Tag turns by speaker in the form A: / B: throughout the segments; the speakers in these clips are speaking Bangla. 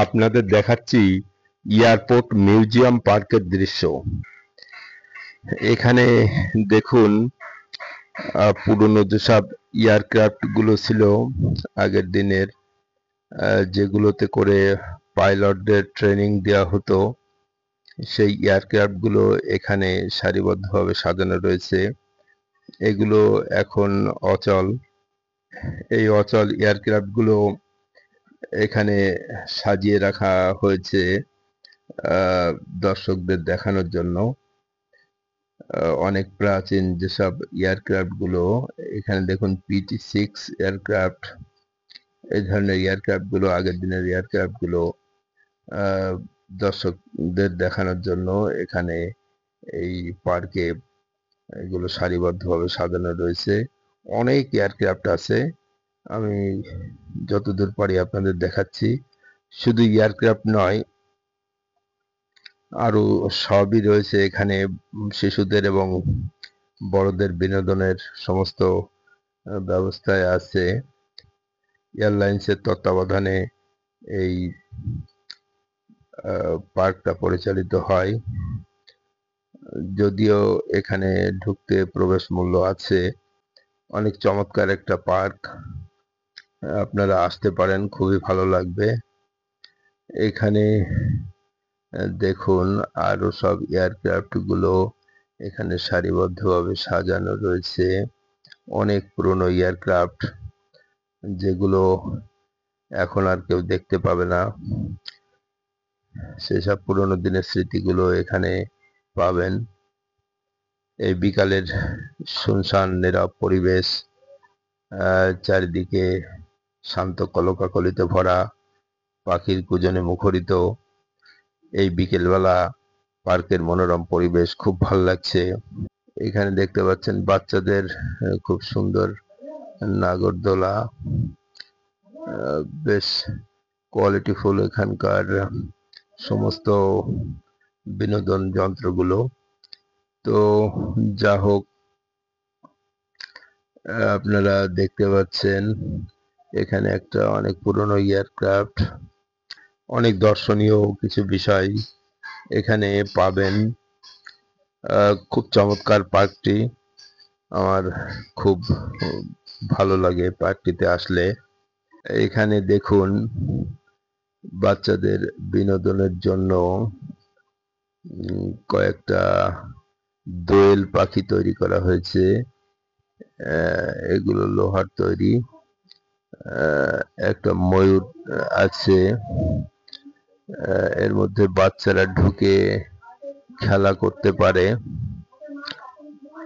A: আপনাদের দেখাচ্ছি এয়ারপোর্ট মিউজিয়াম পার্কের দৃশ্য। এখানে দেখুন পুরনো যেসব এয়ারক্রাফট গুলো ছিল আগের দিনের, যেগুলোতে করে পাইলটদের ট্রেনিং দেওয়া হতো, সেই এয়ারক্রাফট গুলো এখানে সারিবদ্ধভাবে সাজানো রয়েছে। এগুলো এখন অচল। এই অচল এয়ারক্রাফট গুলো এখানে সাজিয়ে রাখা হয়েছে দর্শকদের দেখানোর জন্য। অনেক প্রাচীন যেসব এয়ারক্রাফট গুলো, এখানে দেখুন PT-6 এয়ারক্রাফট, এই ধরনের এয়ারক্রাফট গুলো আগের দিনের এয়ারক্রাফট গুলো দর্শকদের দেখানোর জন্য এখানে এই পার্কে এগুলো সারিবদ্ধভাবে সাজানো রয়েছে। অনেক এয়ারক্রাফট আছে, আমি যতদূর পারি আপনাদের দেখাচ্ছি। শুধু এয়ারক্রাফট নয়, আরো সবই রয়েছে এখানে। শিশুদের এবং বড়দের বিনোদনের সমস্ত ব্যবস্থায় আছে। এয়ারলাইন্সের তত্ত্বাবধানে এই পার্কটা পরিচালিত হয়। যদিও এখানে ঢুকতে প্রবেশ মূল্য আছে। অনেক চমৎকার একটা পার্ক, আপনারা আসতে পারেন, খুবই ভালো লাগবে। এখানে দেখুন আরো সব এয়ারক্রাফট গুলো এখানে সারিবদ্ধভাবে সাজানো রয়েছে। অনেক পুরনো এয়ারক্রাফট, যেগুলো এখন আর কেউ দেখতে পাবে না। সেসব পুরনো দিনের স্মৃতিগুলো এখানে পাবেন। এই বিকালের শুনশান নীরব পরিবেশ, চারিদিকে শান্ত কলকাকলিতে ভরা, পাখির কুজনে মুখরিত। এই বিকেলবেলা পার্কের মনোরম পরিবেশ খুব ভালো লাগছে। এখানে দেখতে পাচ্ছেন বাচ্চাদের খুব সুন্দর নাগরদোলা, বেশ কোয়ালিটিফুল এখানকার সমস্ত বিনোদন যন্ত্রগুলো। তো যা হোক, আপনারা দেখতে পাচ্ছেন এখানে একটা অনেক পুরনো এয়ারক্রাফট। অনেক দর্শনীয় কিছু বিষয় এখানে পাবেন। খুব চমৎকার পার্কটি, আমার খুব ভালো লাগে পার্কটিতে আসলে। এখানে দেখুন বাচ্চাদের বিনোদনের জন্য কয়েকটা দোয়েল পাখি তৈরি করা হয়েছে। এগুলো লোহার তৈরি। একটা ময়ূর আছে, এর মধ্যে বাচ্চারা ঢুকে খেলা করতে পারে।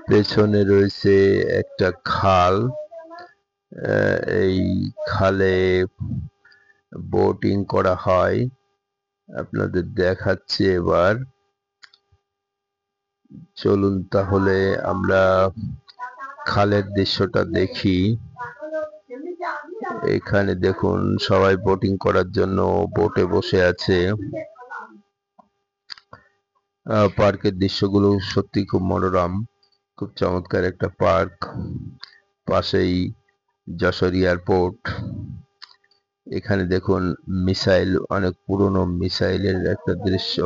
A: পেছনে রয়েছে একটা খাল, এই খালে বোটিং করা হয়। আপনাদের দেখাচ্ছি এবার, চলুন তাহলে আমরা খালের দৃশ্যটা দেখি। এখানে দেখুন সবাই বোটিং করার জন্য বোটে বসে আছে। পার্কের দৃশ্যগুলো সত্যি খুব মনোরম, খুব চমৎকার একটা পার্ক। পাশেই যশোর এয়ারপোর্ট। এখানে দেখুন মিসাইল, অনেক পুরনো মিসাইলের একটা দৃশ্য,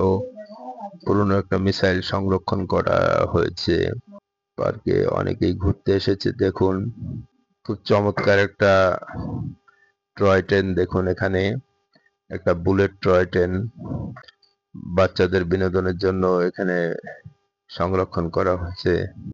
A: পুরনো একটা মিসাইল সংরক্ষণ করা হয়েছে। পার্কে অনেকেই ঘুরতে এসেছে। দেখুন খুব চমৎকার একটা টয় ট্রেন, দেখুন এখানে একটা বুলেট টয় ট্রেন বাচ্চাদের বিনোদনের জন্য এখানে সংরক্ষণ করা হয়েছে।